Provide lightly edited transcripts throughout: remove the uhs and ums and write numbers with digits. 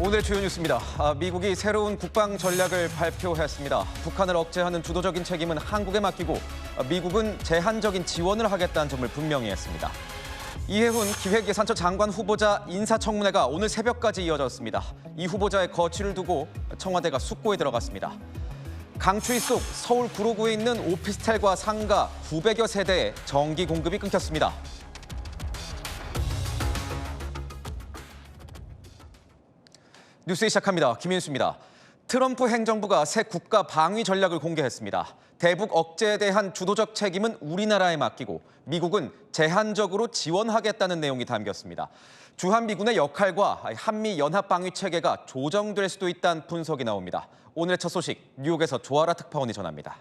오늘 주요 뉴스입니다. 미국이 새로운 국방 전략을 발표했습니다. 북한을 억제하는 주도적인 책임은 한국에 맡기고 미국은 제한적인 지원을 하겠다는 점을 분명히 했습니다. 이해훈 기획예산처 장관 후보자 인사청문회가 오늘 새벽까지 이어졌습니다. 이 후보자의 거취를 두고 청와대가 숙고에 들어갔습니다. 강추위 속 서울 구로구에 있는 오피스텔과 상가 900여 세대에 전기 공급이 끊겼습니다. 뉴스 시작합니다. 김인수입니다. 트럼프 행정부가 새 국가 방위 전략을 공개했습니다. 대북 억제에 대한 주도적 책임은 우리나라에 맡기고 미국은 제한적으로 지원하겠다는 내용이 담겼습니다. 주한미군의 역할과 한미 연합 방위 체계가 조정될 수도 있다는 분석이 나옵니다. 오늘의 첫 소식 뉴욕에서 조아라 특파원이 전합니다.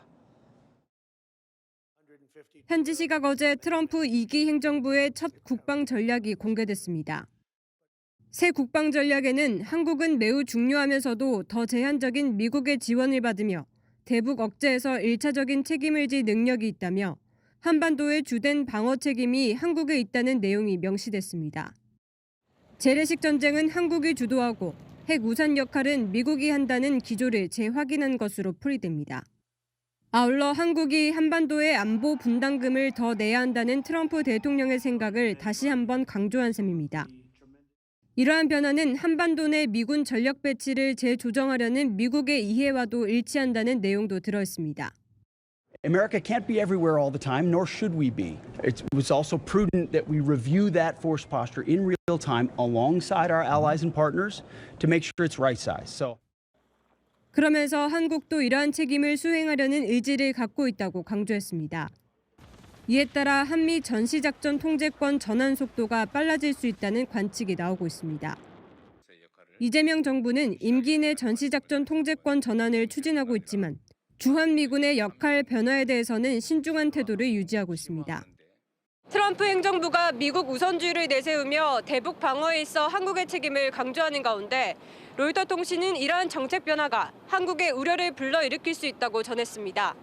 현지 시각 어제 트럼프 2기 행정부의 첫 국방 전략이 공개됐습니다. 새 국방 전략에는 한국은 매우 중요하면서도 더 제한적인 미국의 지원을 받으며 대북 억제에서 1차적인 책임을 질 능력이 있다며 한반도의 주된 방어 책임이 한국에 있다는 내용이 명시됐습니다. 재래식 전쟁은 한국이 주도하고 핵 우산 역할은 미국이 한다는 기조를 재확인한 것으로 풀이됩니다. 아울러 한국이 한반도의 안보 분담금을 더 내야 한다는 트럼프 대통령의 생각을 다시 한번 강조한 셈입니다. 이러한 변화는 한반도 내 미군 전력 배치를 재조정하려는 미국의 이해와도 일치한다는 내용도 들어있습니다. America can't be everywhere all the time, nor should we be. It was also prudent that we review that force posture in real time alongside our allies and partners to make sure it's right size. 그러면서 한국도 이러한 책임을 수행하려는 의지를 갖고 있다고 강조했습니다. 이에 따라 한미 전시작전 통제권 전환 속도가 빨라질 수 있다는 관측이 나오고 있습니다. 이재명 정부는 임기 내 전시작전 통제권 전환을 추진하고 있지만 주한미군의 역할 변화에 대해서는 신중한 태도를 유지하고 있습니다. 트럼프 행정부가 미국 우선주의를 내세우며 대북 방어에 있어 한국의 책임을 강조하는 가운데 로이터 통신은 이러한 정책 변화가 한국의 우려를 불러일으킬 수 있다고 전했습니다.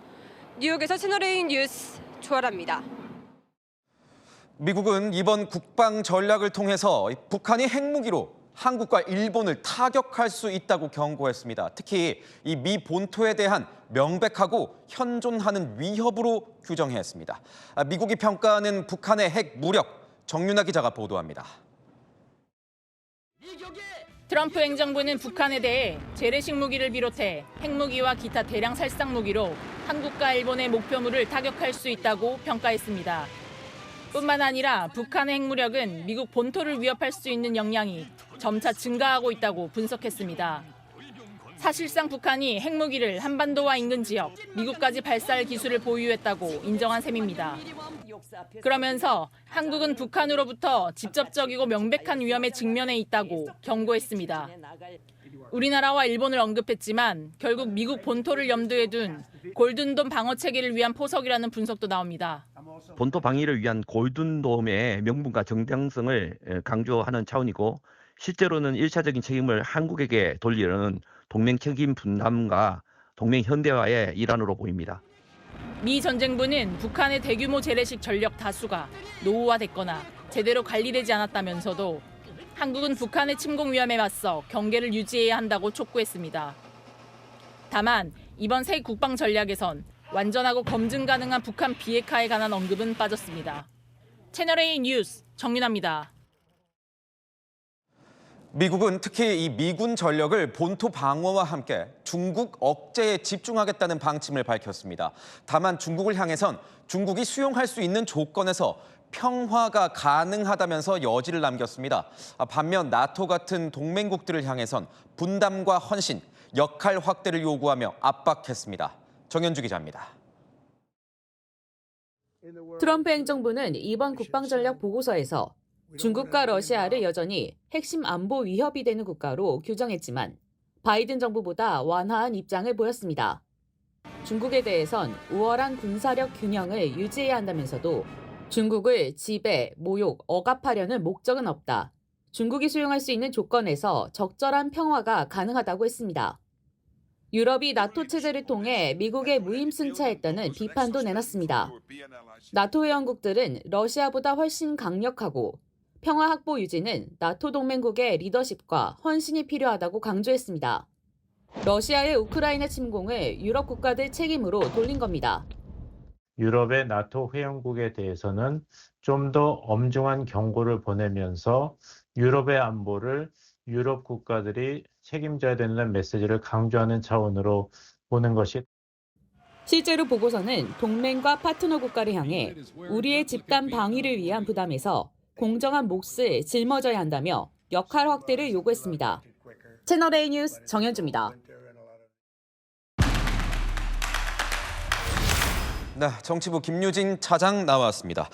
뉴욕에서 채널A 뉴스 조아라입니다. 미국은 이번 국방 전략을 통해서 북한이 핵무기로 한국과 일본을 타격할 수 있다고 경고했습니다. 특히 이 미 본토에 대한 명백하고 현존하는 위협으로 규정했습니다. 미국이 평가하는 북한의 핵 무력, 정윤아 기자가 보도합니다. 트럼프 행정부는 북한에 대해 재래식 무기를 비롯해 핵무기와 기타 대량 살상 무기로 한국과 일본의 목표물을 타격할 수 있다고 평가했습니다. 뿐만 아니라 북한의 핵무력은 미국 본토를 위협할 수 있는 역량이 점차 증가하고 있다고 분석했습니다. 사실상 북한이 핵무기를 한반도와 인근 지역, 미국까지 발사할 기술을 보유했다고 인정한 셈입니다. 그러면서 한국은 북한으로부터 직접적이고 명백한 위험에 직면해 있다고 경고했습니다. 우리나라와 일본을 언급했지만 결국 미국 본토를 염두에 둔 골든돔 방어 체계를 위한 포석이라는 분석도 나옵니다. 본토 방위를 위한 골든돔의 명분과 정당성을 강조하는 차원이고 실제로는 1차적인 책임을 한국에게 돌리는 동맹 책임 분담과 동맹 현대화의 일환으로 보입니다. 미 전쟁부는 북한의 대규모 재래식 전력 다수가 노후화됐거나 제대로 관리되지 않았다면서도 한국은 북한의 침공 위험에 맞서 경계를 유지해야 한다고 촉구했습니다. 다만 이번 새 국방 전략에선 완전하고 검증 가능한 북한 비핵화에 관한 언급은 빠졌습니다. 채널A 뉴스 정윤아입니다. 미국은 특히 이 미군 전력을 본토 방어와 함께 중국 억제에 집중하겠다는 방침을 밝혔습니다. 다만 중국을 향해선 중국이 수용할 수 있는 조건에서 평화가 가능하다면서 여지를 남겼습니다. 반면 나토 같은 동맹국들을 향해선 분담과 헌신, 역할 확대를 요구하며 압박했습니다. 정현주 기자입니다. 트럼프 행정부는 이번 국방전략 보고서에서 중국과 러시아를 여전히 핵심 안보 위협이 되는 국가로 규정했지만 바이든 정부보다 완화한 입장을 보였습니다. 중국에 대해선 우월한 군사력 균형을 유지해야 한다면서도 중국을 지배, 모욕, 억압하려는 목적은 없다. 중국이 수용할 수 있는 조건에서 적절한 평화가 가능하다고 했습니다. 유럽이 나토 체제를 통해 미국에 무임승차했다는 비판도 내놨습니다. 나토 회원국들은 러시아보다 훨씬 강력하고 평화 확보 유지는 나토 동맹국의 리더십과 헌신이 필요하다고 강조했습니다. 러시아의 우크라이나 침공을 유럽 국가들 책임으로 돌린 겁니다. 유럽의 나토 회원국에 대해서는 좀 더 엄중한 경고를 보내면서 유럽의 안보를 유럽 국가들이 책임져야 된다는 메시지를 강조하는 차원으로 보는 것이 실제로 보고서는 동맹과 파트너 국가를 향해 우리의 집단 방위를 위한 부담에서 공정한 몫을 짊어져야 한다며 역할 확대를 요구했습니다. 채널A 뉴스 정현주입니다. 네, 정치부 김유진 차장 나왔습니다.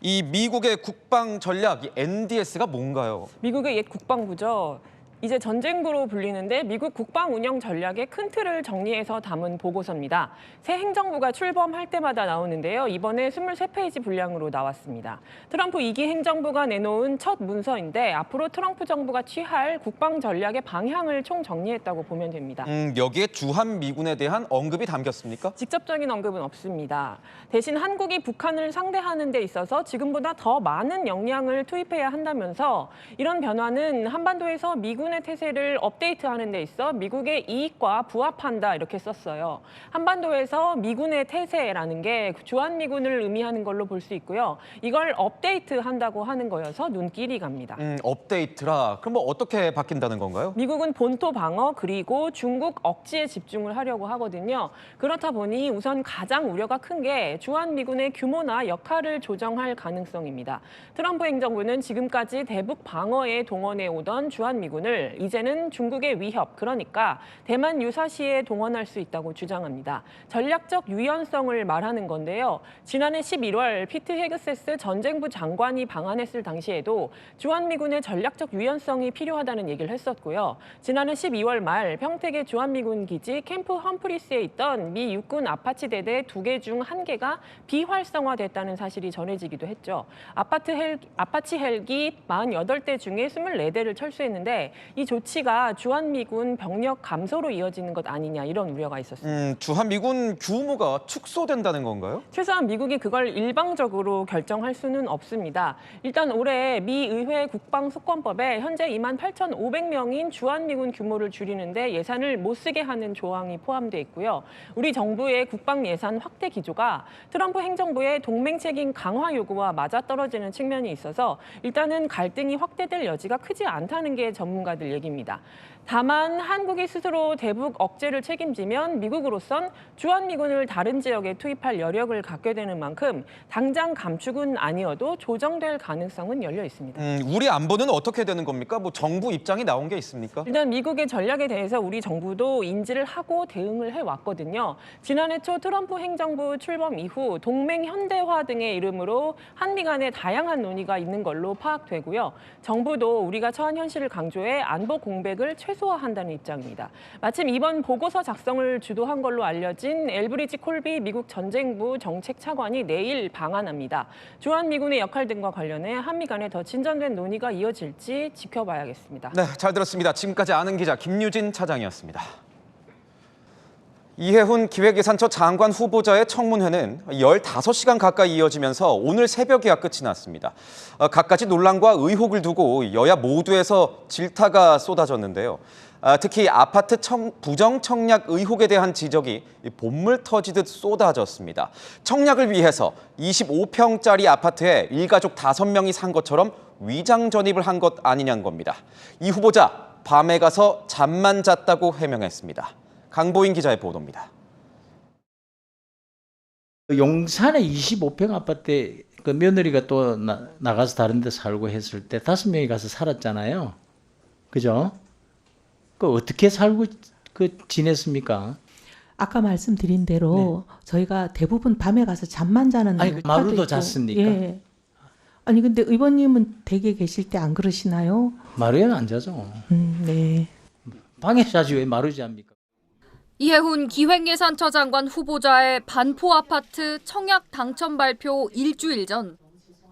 이 미국의 국방 전략, 이 NDS가 뭔가요? 미국의 옛 국방부죠. 이제 전쟁부로 불리는데 미국 국방 운영 전략의 큰 틀을 정리해서 담은 보고서입니다. 새 행정부가 출범할 때마다 나오는데요. 이번에 23페이지 분량으로 나왔습니다. 트럼프 2기 행정부가 내놓은 첫 문서인데 앞으로 트럼프 정부가 취할 국방 전략의 방향을 총 정리했다고 보면 됩니다. 여기에 주한미군에 대한 언급이 담겼습니까? 직접적인 언급은 없습니다. 대신 한국이 북한을 상대하는 데 있어서 지금보다 더 많은 역량을 투입해야 한다면서 이런 변화는 한반도에서 미군의 태세를 업데이트하는 데 있어 미국의 이익과 부합한다 이렇게 썼어요. 한반도에서 미군의 태세라는 게 주한미군을 의미하는 걸로 볼 수 있고요. 이걸 업데이트한다고 하는 거여서 눈길이 갑니다. 업데이트라. 그럼 뭐 어떻게 바뀐다는 건가요? 미국은 본토 방어 그리고 중국 억지에 집중을 하려고 하거든요. 그렇다 보니 우선 가장 우려가 큰 게 주한미군의 규모나 역할을 조정할 가능성입니다. 트럼프 행정부는 지금까지 대북 방어에 동원해 오던 주한미군을 이제는 중국의 위협, 그러니까 대만 유사시에 동원할 수 있다고 주장합니다. 전략적 유연성을 말하는 건데요. 지난해 11월 피트 헤그세스 전쟁부 장관이 방한했을 당시에도 주한미군의 전략적 유연성이 필요하다는 얘기를 했었고요. 지난해 12월 말 평택의 주한미군 기지 캠프 험프리스에 있던 미 육군 아파치 대대 2개 중 1개가 비활성화됐다는 사실이 전해지기도 했죠. 아파치 헬기 48대 중에 24대를 철수했는데 이 조치가 주한미군 병력 감소로 이어지는 것 아니냐 이런 우려가 있었습니다. 주한미군 규모가 축소된다는 건가요? 최소한 미국이 그걸 일방적으로 결정할 수는 없습니다. 일단 올해 미 의회 국방수권법에 현재 28,500명인 주한미군 규모를 줄이는데 예산을 못 쓰게 하는 조항이 포함되어 있고요. 우리 정부의 국방 예산 확대 기조가 트럼프 행정부의 동맹 책임 강화 요구와 맞아떨어지는 측면이 있어서 일단은 갈등이 확대될 여지가 크지 않다는 게 전문가들 얘기입니다. 다만 한국이 스스로 대북 억제를 책임지면 미국으로선 주한미군을 다른 지역에 투입할 여력을 갖게 되는 만큼 당장 감축은 아니어도 조정될 가능성은 열려 있습니다. 우리 안보는 어떻게 되는 겁니까? 뭐 정부 입장이 나온 게 있습니까? 일단 미국의 전략에 대해서 우리 정부도 인지를 하고 대응을 해왔거든요. 지난해 초 트럼프 행정부 출범 이후 동맹 현대화 등의 이름으로 한미 간에 다양한 논의가 있는 걸로 파악되고요. 정부도 우리가 처한 현실을 강조해 안보 공백을 최소화한다는 입장입니다. 마침 이번 보고서 작성을 주도한 걸로 알려진 엘브리지 콜비 미국 전쟁부 정책차관이 내일 방한합니다. 주한미군의 역할 등과 관련해 한미 간에 더 진전된 논의가 이어질지 지켜봐야겠습니다. 네, 잘 들었습니다. 지금까지 아는 기자 김유진 차장이었습니다. 이해훈 기획예산처 장관 후보자의 청문회는 15시간 가까이 이어지면서 오늘 새벽에야 끝이 났습니다. 갖가지 논란과 의혹을 두고 여야 모두에서 질타가 쏟아졌는데요. 특히 아파트 부정 청약 의혹에 대한 지적이 본물 터지듯 쏟아졌습니다. 청약을 위해서 25평짜리 아파트에 일가족 5명이 산 것처럼 위장 전입을 한 것 아니냐는 겁니다. 이 후보자 밤에 가서 잠만 잤다고 해명했습니다. 강보인 기자의 보도입니다. 용산에 25평 아파트에 그 며느리가 또 나가서 다른 데 살고 했을 때 5명이 가서 살았잖아요. 그죠? 그 어떻게 살고 지냈습니까? 아까 말씀드린 대로 저희가 대부분 밤에 가서 잠만 자는 아니, 마루도 잤습니까? 예. 아니 근데 의원님은 댁에 계실 때 안 그러시나요? 마루에는 안 자죠. 네. 방에 자지 왜 마루 잡니까? 이해훈 기획예산처 장관 후보자의 반포 아파트 청약 당첨 발표 일주일 전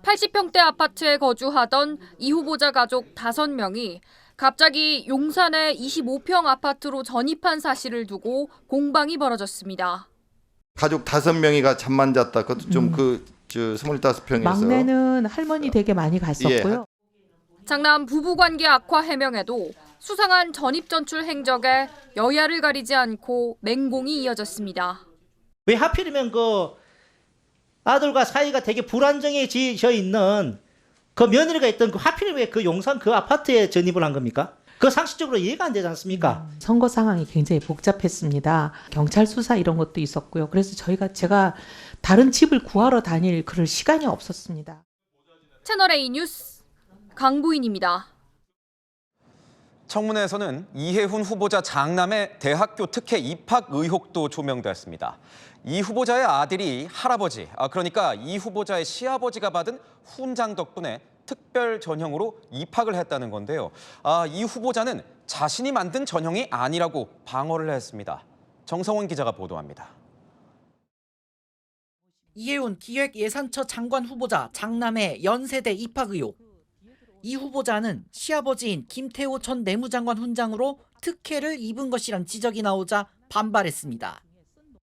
80평대 아파트에 거주하던 이 후보자 가족 5명이 갑자기 용산의 25평 아파트로 전입한 사실을 두고 공방이 벌어졌습니다. 가족 5명이가 잠만 잤다. 그것도 좀 25평에서. 막내는 할머니 댁에 많이 갔었고요. 장남 부부관계 악화 해명에도 수상한 전입전출 행적에 여야를 가리지 않고 맹공이 이어졌습니다. 왜 하필이면 그 아들과 사이가 되게 불안정해져 있는 그 며느리가 있던 그 하필 왜 그 용산 그 아파트에 전입을 한 겁니까? 그 상식적으로 이해가 안 되지 않습니까? 선거 상황이 굉장히 복잡했습니다. 경찰 수사 이런 것도 있었고요. 그래서 제가 다른 집을 구하러 다닐 그럴 시간이 없었습니다. 채널A 뉴스 강부인입니다. 청문회에서는 이해훈 후보자 장남의 대학교 특혜 입학 의혹도 조명됐습니다. 이 후보자의 아들이 할아버지, 그러니까 이 후보자의 시아버지가 받은 훈장 덕분에 특별 전형으로 입학을 했다는 건데요. 이 후보자는 자신이 만든 전형이 아니라고 방어를 했습니다. 정성원 기자가 보도합니다. 이해훈 기획예산처 장관 후보자 장남의 연세대 입학 의혹. 이 후보자는 시아버지인 김태호 전 내무장관 훈장으로 특혜를 입은 것이란 지적이 나오자 반발했습니다.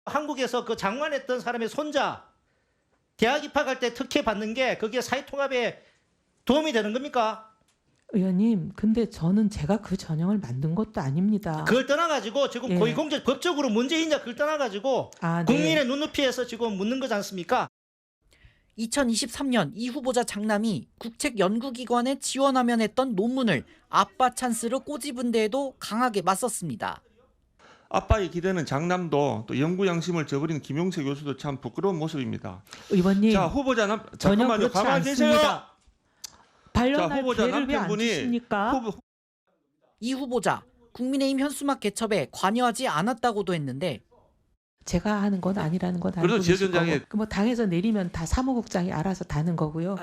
한국에서 그 장관했던 사람의 손자 대학 입학할 때 특혜 받는 게 그게 사회통합에 도움이 되는 겁니까? 의원님, 근데 저는 제가 그 전형을 만든 것도 아닙니다. 그걸 떠나가지고 지금 고위공직 법적으로 문제 있냐 그걸 떠나가지고 국민의 눈높이에서 지금 묻는 거지 않습니까? 2023년 이 후보자 장남이 국책연구기관에 지원하면 했던 논문을 아빠 찬스로 꼬집은 데에도 강하게 맞섰습니다. 아빠의 기대는 장남도 또 연구 양심을 저버린 김용세 교수도 참 부끄러운 모습입니다. 의원님, 자 후보자 잠깐만요. 가만히 계세요. 반론할 기회를 왜 안 주십니까? 이 후보자 국민의힘 현수막 개첩에 관여하지 않았다고도 했는데 제가 하는 건 아니라는 건 알고 계실 거고 뭐 당에서 내리면 다 사무국장이 알아서 다는 거고요.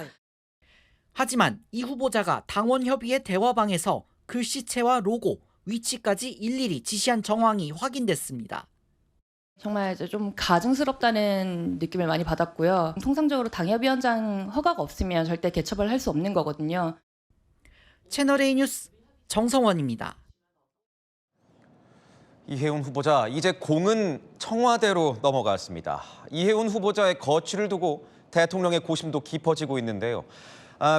하지만 이 후보자가 당원협의회 대화방에서 글씨체와 로고, 위치까지 일일이 지시한 정황이 확인됐습니다. 정말 좀 가증스럽다는 느낌을 많이 받았고요. 통상적으로 당협위원장 허가가 없으면 절대 개첩을 할 수 없는 거거든요. 채널A 뉴스 정성원입니다. 이해훈 후보자, 이제 공은 청와대로 넘어갔습니다. 이해훈 후보자의 거취를 두고 대통령의 고심도 깊어지고 있는데요.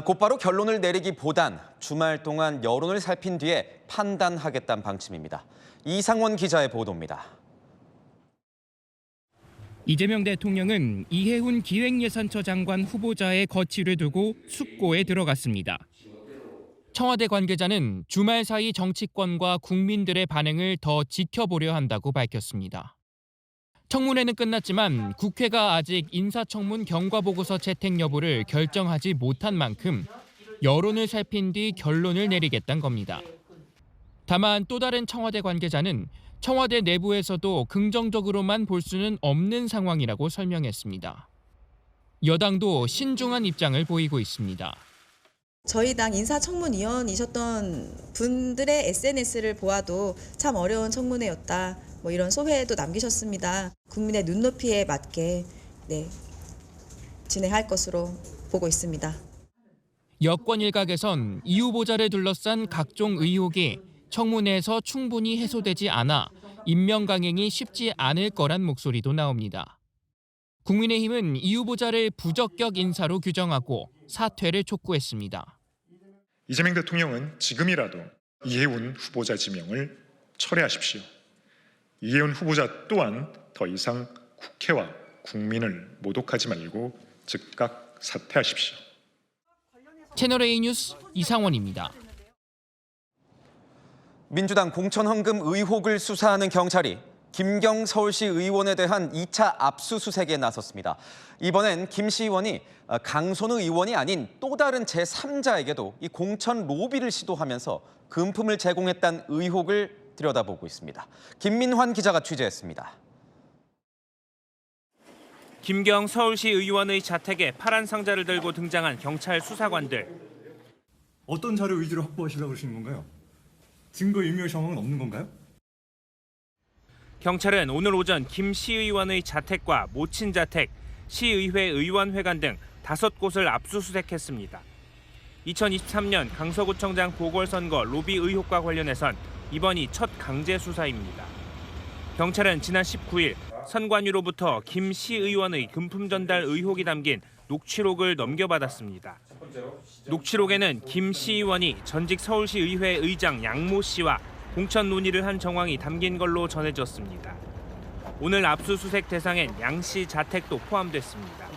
곧바로 결론을 내리기보단 주말 동안 여론을 살핀 뒤에 판단하겠다는 방침입니다. 이상원 기자의 보도입니다. 이재명 대통령은 이해훈 기획예산처 장관 후보자의 거취를 두고 숙고에 들어갔습니다. 청와대 관계자는 주말 사이 정치권과 국민들의 반응을 더 지켜보려 한다고 밝혔습니다. 청문회는 끝났지만 국회가 아직 인사청문 경과보고서 채택 여부를 결정하지 못한 만큼 여론을 살핀 뒤 결론을 내리겠다는 겁니다. 다만 또 다른 청와대 관계자는 청와대 내부에서도 긍정적으로만 볼 수는 없는 상황이라고 설명했습니다. 여당도 신중한 입장을 보이고 있습니다. 저희 당 인사청문위원이셨던 분들의 SNS를 보아도 참 어려운 청문회였다. 뭐 이런 소회도 남기셨습니다. 국민의 눈높이에 맞게 진행할 것으로 보고 있습니다. 여권 일각에선 이 후보자를 둘러싼 각종 의혹이 청문회에서 충분히 해소되지 않아 임명 강행이 쉽지 않을 거란 목소리도 나옵니다. 국민의힘은 이 후보자를 부적격 인사로 규정하고 사퇴를 촉구했습니다. 이재명 대통령은 지금이라도 이해훈 후보자 지명을 철회하십시오. 이해훈 후보자 또한 더 이상 국회와 국민을 모독하지 말고 즉각 사퇴하십시오. 채널A 뉴스 이상원입니다. 민주당 공천헌금 의혹을 수사하는 경찰이 김경 서울시 의원에 대한 2차 압수수색에 나섰습니다. 이번엔 김 시 의원이 강선우 의원이 아닌 또 다른 제3자에게도 이 공천 로비를 시도하면서 금품을 제공했다는 의혹을 들여다보고 있습니다. 김민환 기자가 취재했습니다. 김경 서울시 의원의 자택에 파란 상자를 들고 등장한 경찰 수사관들. 어떤 자료 위주로 확보하시려고 그러시는 건가요? 증거 인멸 상황은 없는 건가요? 경찰은 오늘 오전 김 시의원의 자택과 모친 자택, 시의회 의원회관 등 5곳을 압수수색했습니다. 2023년 강서구청장 보궐선거 로비 의혹과 관련해선 이번이 첫 강제 수사입니다. 경찰은 지난 19일 선관위로부터 김 시의원의 금품 전달 의혹이 담긴 녹취록을 넘겨받았습니다. 녹취록에는 김 시의원이 전직 서울시의회 의장 양모 씨와 공천 논의를 한 정황이 담긴 걸로 전해졌습니다. 오늘 압수수색 대상엔 양 씨 자택도 포함됐습니다.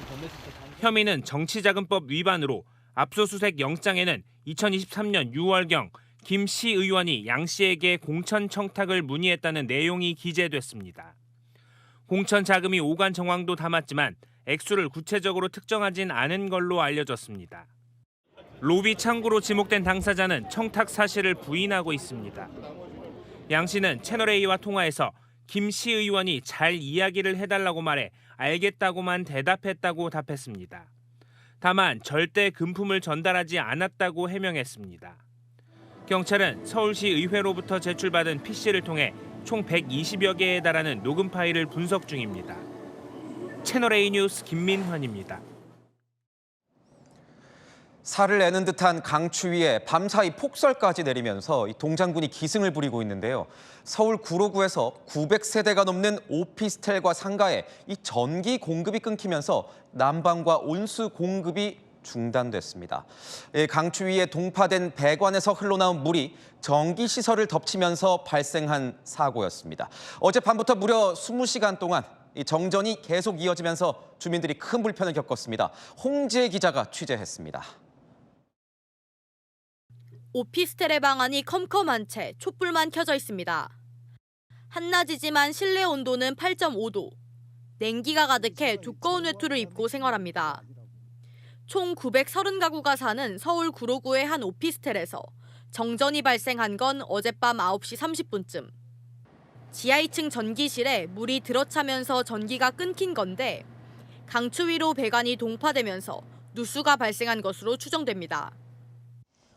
혐의는 정치자금법 위반으로 압수수색 영장에는 2023년 6월경 김 시의원이 양 씨에게 공천 청탁을 문의했다는 내용이 기재됐습니다. 공천 자금이 오간 정황도 담았지만 액수를 구체적으로 특정하진 않은 걸로 알려졌습니다. 로비 창구로 지목된 당사자는 청탁 사실을 부인하고 있습니다. 양 씨는 채널A와 통화에서 김 시의원이 잘 이야기를 해달라고 말해 알겠다고만 대답했다고 답했습니다. 다만 절대 금품을 전달하지 않았다고 해명했습니다. 경찰은 서울시 의회로부터 제출받은 PC를 통해 총 120여 개에 달하는 녹음 파일을 분석 중입니다. 채널A 뉴스 김민환입니다. 살을 내는 듯한 강추위에 밤사이 폭설까지 내리면서 동장군이 기승을 부리고 있는데요. 서울 구로구에서 900세대가 넘는 오피스텔과 상가에 이 전기 공급이 끊기면서 난방과 온수 공급이 중단됐습니다. 강추위에 동파된 배관에서 흘러나온 물이 전기시설을 덮치면서 발생한 사고였습니다. 어젯밤부터 무려 20시간 동안 이 정전이 계속 이어지면서 주민들이 큰 불편을 겪었습니다. 홍지혜 기자가 취재했습니다. 오피스텔의 방안이 컴컴한 채 촛불만 켜져 있습니다. 한낮이지만 실내 온도는 8.5도. 냉기가 가득해 두꺼운 외투를 입고 생활합니다. 총 930가구가 사는 서울 구로구의 한 오피스텔에서 정전이 발생한 건 어젯밤 9시 30분쯤. 지하 2층 전기실에 물이 들어차면서 전기가 끊긴 건데 강추위로 배관이 동파되면서 누수가 발생한 것으로 추정됩니다.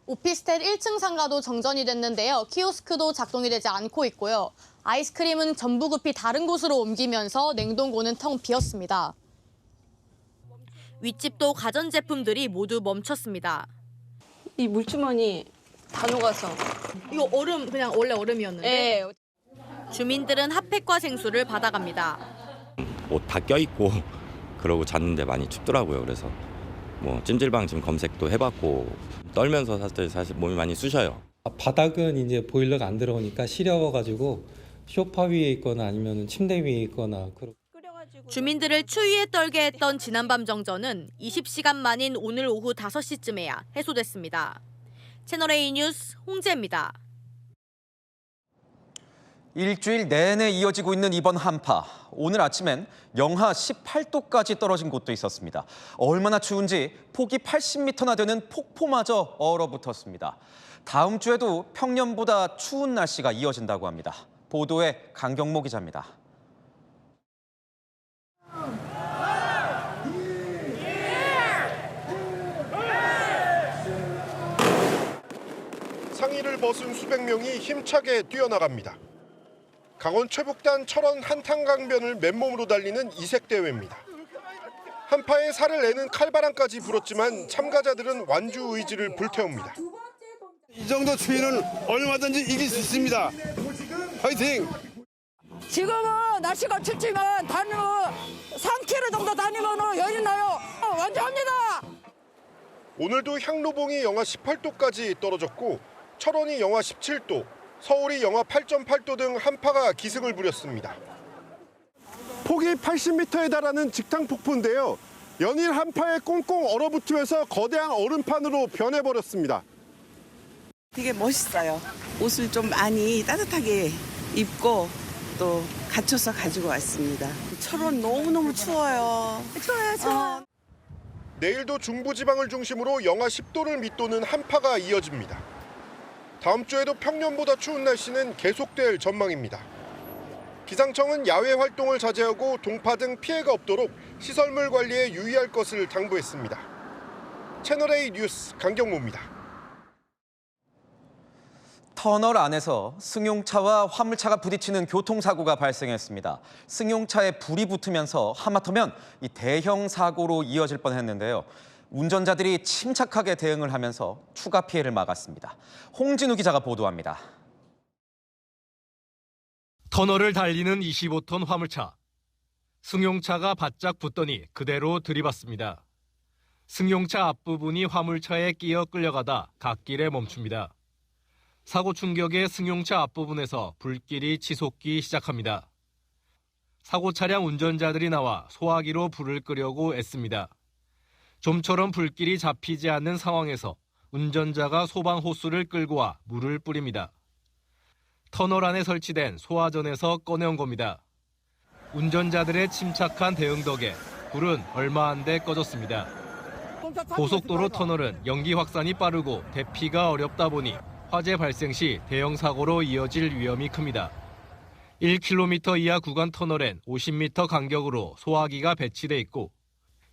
오피스텔 1층 상가도 정전이 됐는데요. 키오스크도 작동이 되지 않고 있고요. 아이스크림은 전부 급히 다른 곳으로 옮기면서 냉동고는 텅 비었습니다. 윗집도 가전제품들이 모두 멈췄습니다. 이 물주머니 다 녹아서. 이거 얼음 그냥 원래 얼음이었는데? 네. 주민들은 핫팩과 생수를 받아갑니다. 옷 다 껴입고 그러고 잤는데 많이 춥더라고요. 그래서 뭐 찜질방 지금 검색도 해봤고 떨면서 사실 몸이 많이 쑤셔요. 바닥은 이제 보일러가 안 들어오니까 시려가지고 소파 위에 있거나 아니면 침대 위에 있거나. 주민들을 추위에 떨게 했던 지난밤 정전은 20시간 만인 오늘 오후 5시쯤에야 해소됐습니다. 채널A 뉴스 홍재입니다. 일주일 내내 이어지고 있는 이번 한파. 오늘 아침엔 영하 18도까지 떨어진 곳도 있었습니다. 얼마나 추운지 폭이 80m나 되는 폭포마저 얼어붙었습니다. 다음 주에도 평년보다 추운 날씨가 이어진다고 합니다. 보도에 강경모 기자입니다. 상의를 벗은 수백 명이 힘차게 뛰어나갑니다. 강원 최북단 철원 한탄강변을 맨몸으로 달리는 이색대회입니다. 한파에 살을 내는 칼바람까지 불었지만 참가자들은 완주 의지를 불태웁니다. 이 정도 추위는 얼마든지 이길 수 있습니다. 화이팅! 지금은 날씨가 춥지만 다니면 3km 정도 다니면 열이 나요. 완주합니다. 오늘도 향로봉이 영하 18도까지 떨어졌고 철원이 영하 17도, 서울이 영하 8.8도 등 한파가 기승을 부렸습니다. 폭이 80m에 달하는 직탕폭포인데요. 연일 한파에 꽁꽁 얼어붙으면서 거대한 얼음판으로 변해버렸습니다. 되게 멋있어요. 옷을 좀 많이 따뜻하게 입고 또 갖춰서 가지고 왔습니다. 철원 너무너무 추워요. 추워요. 내일도 중부지방을 중심으로 영하 10도를 밑도는 한파가 이어집니다. 다음 주에도 평년보다 추운 날씨는 계속될 전망입니다. 기상청은 야외 활동을 자제하고 동파 등 피해가 없도록 시설물 관리에 유의할 것을 당부했습니다. 채널A 뉴스 강경모입니다. 터널 안에서 승용차와 화물차가 부딪히는 교통사고가 발생했습니다. 승용차에 불이 붙으면서 하마터면 이 대형 사고로 이어질 뻔했는데요. 운전자들이 침착하게 대응을 하면서 추가 피해를 막았습니다. 홍진우 기자가 보도합니다. 터널을 달리는 25톤 화물차. 승용차가 바짝 붙더니 그대로 들이받습니다. 승용차 앞부분이 화물차에 끼어 끌려가다 갓길에 멈춥니다. 사고 충격에 승용차 앞부분에서 불길이 치솟기 시작합니다. 사고 차량 운전자들이 나와 소화기로 불을 끄려고 애씁니다. 좀처럼 불길이 잡히지 않는 상황에서 운전자가 소방 호스를 끌고 와 물을 뿌립니다. 터널 안에 설치된 소화전에서 꺼내온 겁니다. 운전자들의 침착한 대응 덕에 불은 얼마 안 돼 꺼졌습니다. 고속도로 터널은 연기 확산이 빠르고 대피가 어렵다 보니 화재 발생 시 대형 사고로 이어질 위험이 큽니다. 1km 이하 구간 터널엔 50m 간격으로 소화기가 배치돼 있고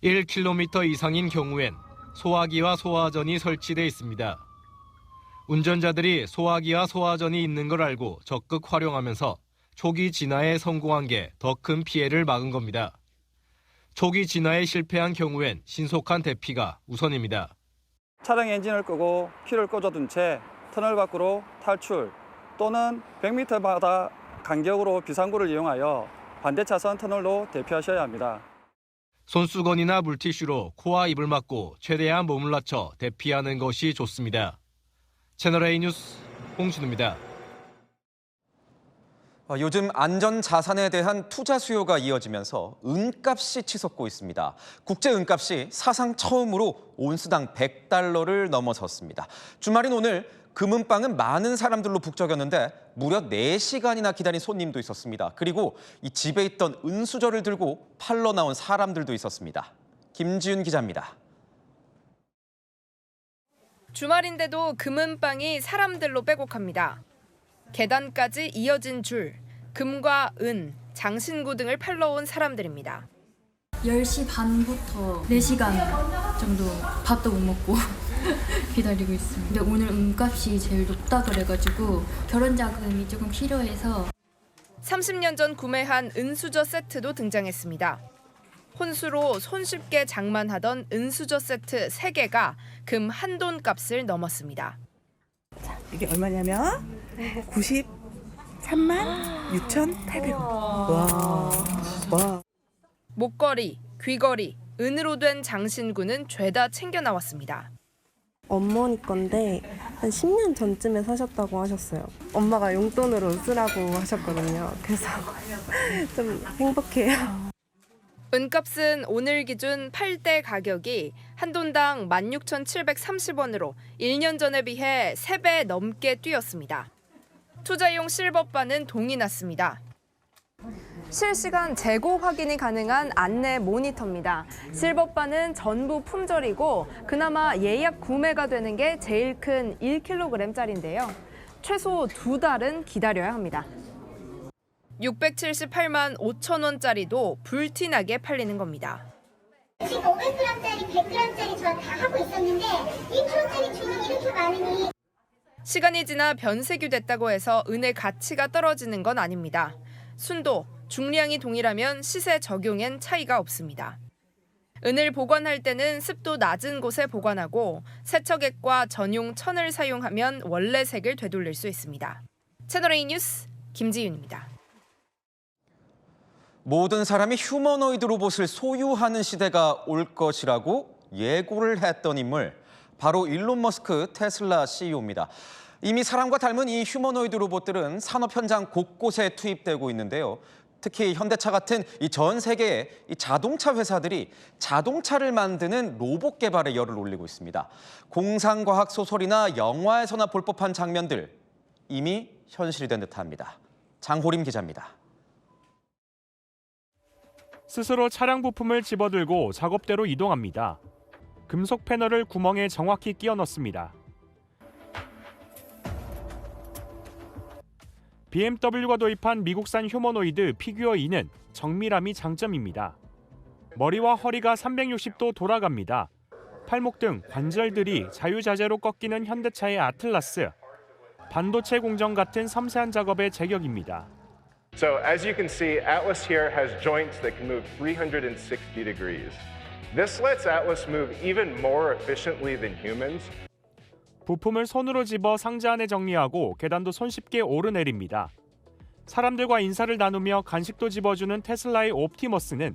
1km 이상인 경우엔 소화기와 소화전이 설치돼 있습니다. 운전자들이 소화기와 소화전이 있는 걸 알고 적극 활용하면서 초기 진화에 성공한 게 더 큰 피해를 막은 겁니다. 초기 진화에 실패한 경우엔 신속한 대피가 우선입니다. 차량 엔진을 끄고 키를 꽂아둔 채 터널 밖으로 탈출 또는 100m마다 간격으로 비상구를 이용하여 반대 차선 터널로 대피하셔야 합니다. 손수건이나 물티슈로 코와 입을 막고 최대한 몸을 낮춰 대피하는 것이 좋습니다. 채널A 뉴스 홍진우입니다. 요즘 안전 자산에 대한 투자 수요가 이어지면서 은값이 치솟고 있습니다. 국제 은값이 사상 처음으로 온스당 $100를 넘어섰습니다. 주말인 오늘 금은방은 많은 사람들로 북적였는데 무려 4시간이나 기다린 손님도 있었습니다. 그리고 이 집에 있던 은수저를 들고 팔러 나온 사람들도 있었습니다. 김지윤 기자입니다. 주말인데도 금은방이 사람들로 빼곡합니다. 계단까지 이어진 줄, 금과 은, 장신구 등을 팔러 온 사람들입니다. 10시 반부터 4시간 정도 밥도 못 먹고 기다리고 있습니다. 근데 오늘 은값이 제일 높다 그래가지고 결혼 자금이 조금 필요해서 30년 전 구매한 은수저 세트도 등장했습니다. 혼수로 손쉽게 장만하던 은수저 세트 3개가 금 한돈 값을 넘었습니다. 이게 얼마냐면 936,800원. 와. 목걸이, 귀걸이, 은으로 된 장신구는 죄다 챙겨 나왔습니다. 어머니 건데 한 10년 전쯤에 사셨다고 하셨어요. 엄마가 용돈으로 쓰라고 하셨거든요. 그래서 좀 행복해요. 은값은 오늘 기준 8대 가격이 한 돈당 16,730원으로 1년 전에 비해 3배 넘게 뛰었습니다. 투자용 실버바는 동이 났습니다. 실시간 재고 확인이 가능한 안내 모니터입니다. 실버바는 전부 품절이고 그나마 예약 구매가 되는 게 제일 큰 1kg짜리인데요. 최소 2달은 기다려야 합니다. 678만 5천 원짜리도 불티나게 팔리는 겁니다. 지금 500g짜리, 100g짜리 저 다 하고 있었는데 2kg짜리 주문이 이렇게 많으니. 시간이 지나 변색유됐다고 해서 은의 가치가 떨어지는 건 아닙니다. 순도, 중량이 동일하면 시세 적용엔 차이가 없습니다. 은을 보관할 때는 습도 낮은 곳에 보관하고 세척액과 전용 천을 사용하면 원래 색을 되돌릴 수 있습니다. 채널A 뉴스 김지윤입니다. 모든 사람이 휴머노이드 로봇을 소유하는 시대가 올 것이라고 예고를 했던 인물, 바로 일론 머스크 테슬라 CEO입니다. 이미 사람과 닮은 이 휴머노이드 로봇들은 산업 현장 곳곳에 투입되고 있는데요. 특히 현대차 같은 이 전 세계의 이 자동차 회사들이 자동차를 만드는 로봇 개발에 열을 올리고 있습니다. 공상과학 소설이나 영화에서나 볼 법한 장면들, 이미 현실이 된 듯합니다. 장호림 기자입니다. 스스로 차량 부품을 집어들고 작업대로 이동합니다. 금속 패널을 구멍에 정확히 끼워 넣습니다. BMW가 도입한 미국산 휴머노이드 피규어 2는 정밀함이 장점입니다. 머리와 허리가 360도 돌아갑니다. 팔목 등 관절들이 자유자재로 꺾이는 현대차의 아틀라스. 반도체 공정 같은 섬세한 작업의 제격입니다. So as you can see, Atlas here has joints that can move 360 degrees. This lets Atlas move even more efficiently than humans. 부품을 손으로 집어 상자 안에 정리하고 계단도 손쉽게 오르내립니다. 사람들과 인사를 나누며 간식도 집어주는 테슬라의 옵티머스는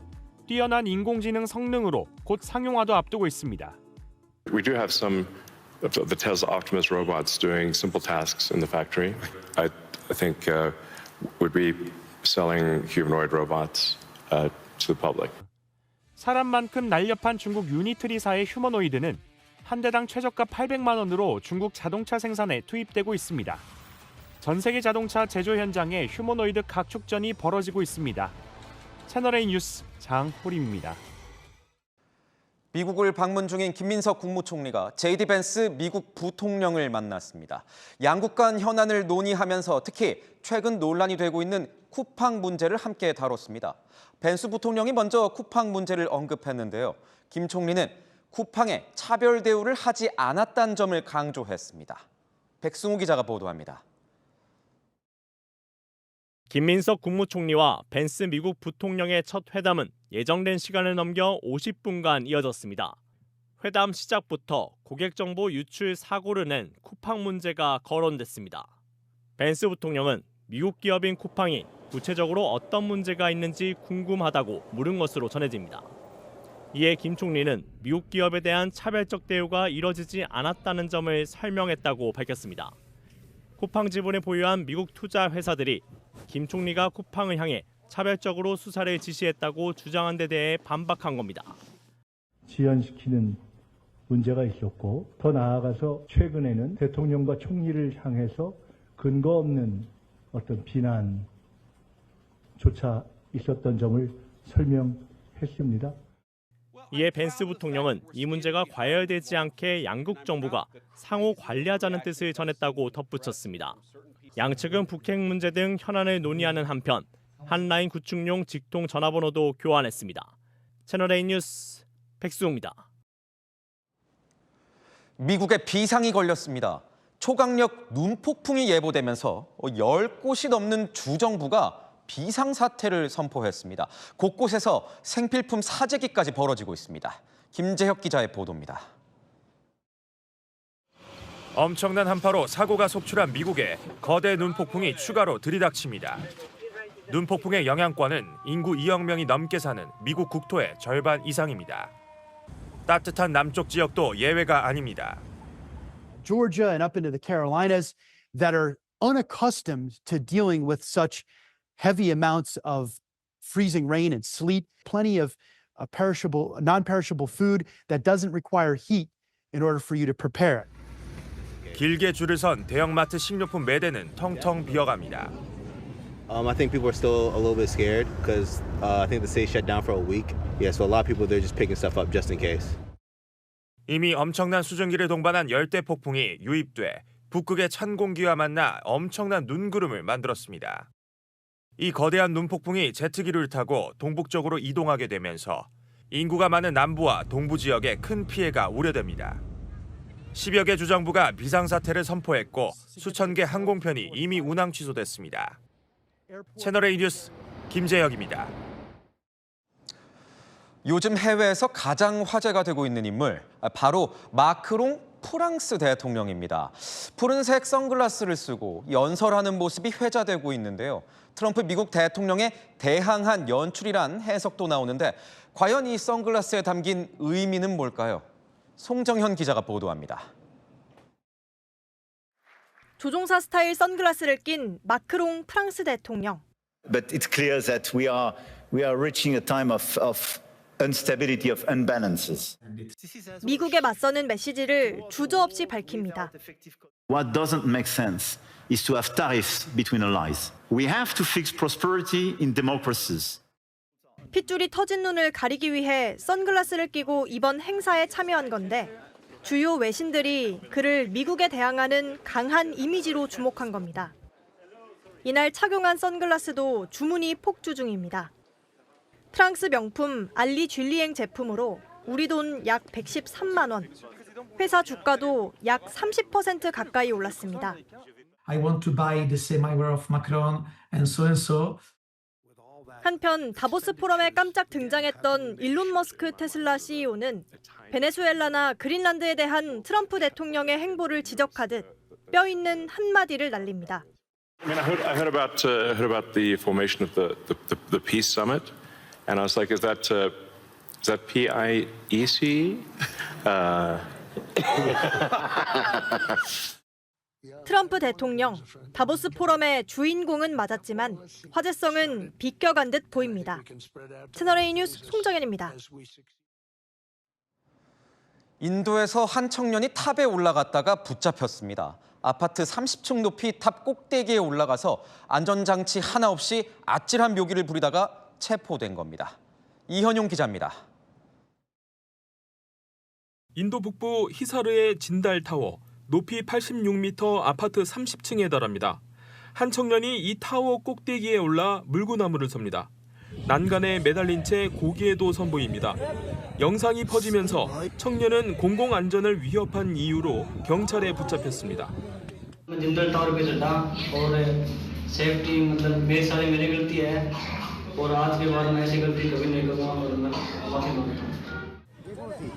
뛰어난 인공지능 성능으로 곧 상용화도 앞두고 있습니다. We do have some of the Tesla Optimus robots doing simple tasks in the factory. I think we'd be selling humanoid robots to the public. 사람만큼 날렵한 중국 유니트리사의 휴머노이드는 한 대당 최저가 800만 원으로 중국 자동차 생산에 투입되고 있습니다. 전 세계 자동차 제조 현장에 휴머노이드 각축전이 벌어지고 있습니다. 채널A 뉴스 장호림입니다. 미국을 방문 중인 김민석 국무총리가 제이디 벤스 미국 부통령을 만났습니다. 양국 간 현안을 논의하면서 특히 최근 논란이 되고 있는 쿠팡 문제를 함께 다뤘습니다. 벤스 부통령이 먼저 쿠팡 문제를 언급했는데요. 김 총리는 쿠팡에 차별 대우를 하지 않았다는 점을 강조했습니다. 백승우 기자가 보도합니다. 김민석 국무총리와 벤스 미국 부통령의 첫 회담은 예정된 시간을 넘겨 50분간 이어졌습니다. 회담 시작부터 고객 정보 유출 사고를 낸 쿠팡 문제가 거론됐습니다. 벤스 부통령은 미국 기업인 쿠팡이 구체적으로 어떤 문제가 있는지 궁금하다고 물은 것으로 전해집니다. 이에 김 총리는 미국 기업에 대한 차별적 대우가 이뤄지지 않았다는 점을 설명했다고 밝혔습니다. 쿠팡 지분을 보유한 미국 투자 회사들이 김 총리가 쿠팡을 향해 차별적으로 수사를 지시했다고 주장한 데 대해 반박한 겁니다. 지연시키는 문제가 있었고 더 나아가서 최근에는 대통령과 총리를 향해서 근거 없는 어떤 비난조차 있었던 점을 설명했습니다. 이에 벤스 부통령은 이 문제가 과열되지 않게 양국 정부가 상호 관리하자는 뜻을 전했다고 덧붙였습니다. 양측은 북핵 문제 등 현안을 논의하는 한편 한라인 구축용 직통 전화번호도 교환했습니다. 채널A 뉴스 백수호입니다. 미국에 비상이 걸렸습니다. 초강력 눈폭풍이 예보되면서 10곳이 넘는 주정부가 비상사태를 선포했습니다. 곳곳에서 생필품 사재기까지 벌어지고 있습니다. 김재혁 기자의 보도입니다. 엄청난 한파로 사고가 속출한 미국에 거대 눈폭풍이 추가로 들이닥칩니다. 눈폭풍의 영향권은 인구 2억 명이 넘게 사는 미국 국토의 절반 이상입니다. 따뜻한 남쪽 지역도 예외가 아닙니다. Georgia and up into the Carolinas that are unaccustomed to dealing with such heavy amounts of freezing rain and sleet, plenty of non-perishable food that doesn't require heat in order for you to prepare it. 길게 줄을 선 대형마트 식료품 매대는 텅텅 비어갑니다. I think people are still a little bit scared because I think the city shut down for a week. Yeah, so a lot of people they're just picking stuff up just in case. 이미 엄청난 수증기를 동반한 열대 폭풍이 유입돼 북극의 찬 공기와 만나 엄청난 눈구름을 만들었습니다. 이 거대한 눈폭풍이 제트기를 타고 동북쪽으로 이동하게 되면서 인구가 많은 남부와 동부 지역에 큰 피해가 우려됩니다. 10여 개 주정부가 비상사태를 선포했고 수천 개 항공편이 이미 운항 취소됐습니다. 채널A 뉴스 김재혁입니다. 요즘 해외에서 가장 화제가 되고 있는 인물, 바로 마크롱 프랑스 대통령입니다. 푸른색 선글라스를 쓰고 연설하는 모습이 회자되고 있는데요. 트럼프 미국 대통령의 대항한 연출이란 해석도 나오는데 과연 이 선글라스에 담긴 의미는 뭘까요? 송정현 기자가 보도합니다. 조종사 스타일 선글라스를 낀 마크롱 프랑스 대통령. But it's clear that we are reaching a time of instability, of unbalances. 미국에 맞서는 메시지를 주저없이 밝힙니다. What doesn't make sense is to have tariffs between allies. We have to fix prosperity in democracies. 핏줄이 터진 눈을 가리기 위해 선글라스를 끼고 이번 행사에 참여한 건데 주요 외신들이 그를 미국에 대항하는 강한 이미지로 주목한 겁니다. 이날 착용한 선글라스도 주문이 폭주 중입니다. 프랑스 명품 알리 쥘리엥 제품으로 우리 돈 약 113만 원. 회사 주가도 약 30% 가까이 올랐습니다. I want to buy the same eyewear of Macron and so. 한편 다보스 포럼에 깜짝 등장했던 일론 머스크 테슬라 CEO는 베네수엘라나 그린란드에 대한 트럼프 대통령의 행보를 지적하듯 뼈 있는 한마디를 날립니다. I heard about the formation of the peace summit, And I was like, is that PIEC? 트럼프 대통령, 다보스 포럼의 주인공은 맞았지만 화제성은 비껴간 듯 보입니다. 채널A 뉴스 송정현입니다. 인도에서 한 청년이 탑에 올라갔다가 붙잡혔습니다. 아파트 30층 높이 탑 꼭대기에 올라가서 안전장치 하나 없이 아찔한 묘기를 부리다가 체포된 겁니다. 이현용 기자입니다. 인도 북부 히사르의 진달타워, 높이 86m 아파트 30층에 달합니다. 한 청년이 이 타워 꼭대기에 올라 물구나무를 섭니다. 난간에 매달린 채 고기에도 선보입니다. 영상이 퍼지면서 청년은 공공안전을 위협한 이유로 경찰에 붙잡혔습니다.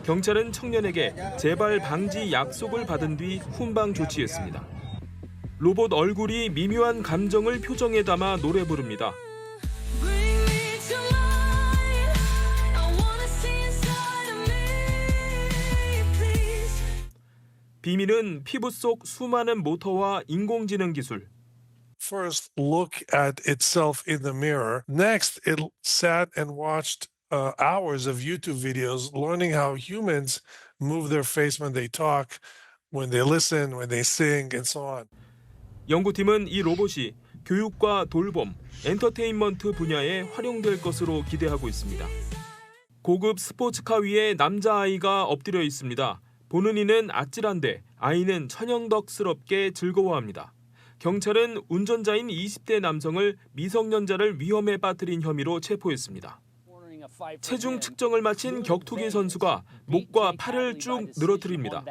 경찰은 청년에게 재발 방지 약속을 받은 뒤 훈방 조치했습니다. 로봇 얼굴이 미묘한 감정을 표정에 담아 노래 부릅니다. 비밀은 피부 속 수많은 모터와 인공지능 기술. First, look at itself in the mirror. Next, it sat and watched hours of YouTube videos learning how humans move their face when they talk, when they listen, when they sing, and so on. 연구팀은 이 로봇이 교육과 돌봄, 엔터테인먼트 분야에 활용될 것으로 기대하고 있습니다. 고급 스포츠카 위에 남자아이가 엎드려 있습니다. 보는 이는 아찔한데 아이는 천연덕스럽게 즐거워합니다. 경찰은 운전자인 20대 남성을 미성년자를 위험에 빠뜨린 혐의로 체포했습니다. 체중 측정을 마친 격투기 선수가 목과 팔을 쭉 늘어뜨립니다.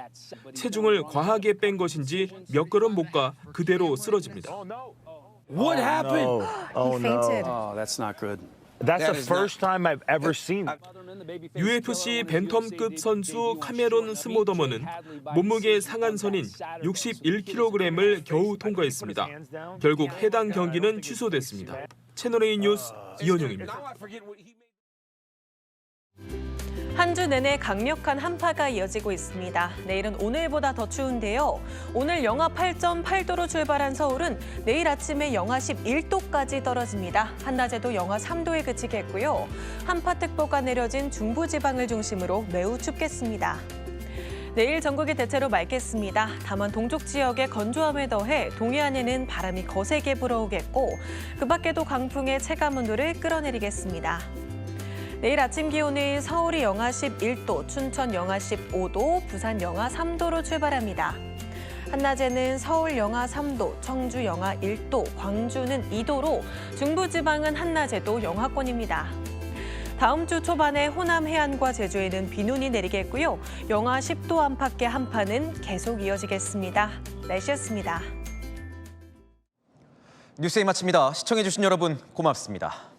체중을 과하게 뺀 것인지 몇 걸음 못 가 그대로 쓰러집니다. What happened? Oh, He fainted. no. That's not good. That's the first time I've ever seen. UFC 벤텀급 선수 카메론 스모더먼은 몸무게 상한선인 61kg을 겨우 통과했습니다. 결국 해당 경기는 취소됐습니다. 채널A 뉴스 이현용입니다. 한 주 내내 강력한 한파가 이어지고 있습니다. 내일은 오늘보다 더 추운데요. 오늘 영하 8.8도로 출발한 서울은 내일 아침에 영하 11도까지 떨어집니다. 한낮에도 영하 3도에 그치겠고요. 한파특보가 내려진 중부지방을 중심으로 매우 춥겠습니다. 내일 전국이 대체로 맑겠습니다. 다만 동쪽 지역에 건조함에 더해 동해안에는 바람이 거세게 불어오겠고 그 밖에도 강풍의 체감온도를 끌어내리겠습니다. 내일 아침 기온은 서울이 영하 11도, 춘천 영하 15도, 부산 영하 3도로 출발합니다. 한낮에는 서울 영하 3도, 청주 영하 1도, 광주는 2도로 중부지방은 한낮에도 영하권입니다. 다음 주 초반에 호남 해안과 제주에는 비눈이 내리겠고요. 영하 10도 안팎의 한파는 계속 이어지겠습니다. 날씨였습니다. 뉴스에 마칩니다. 시청해주신 여러분 고맙습니다.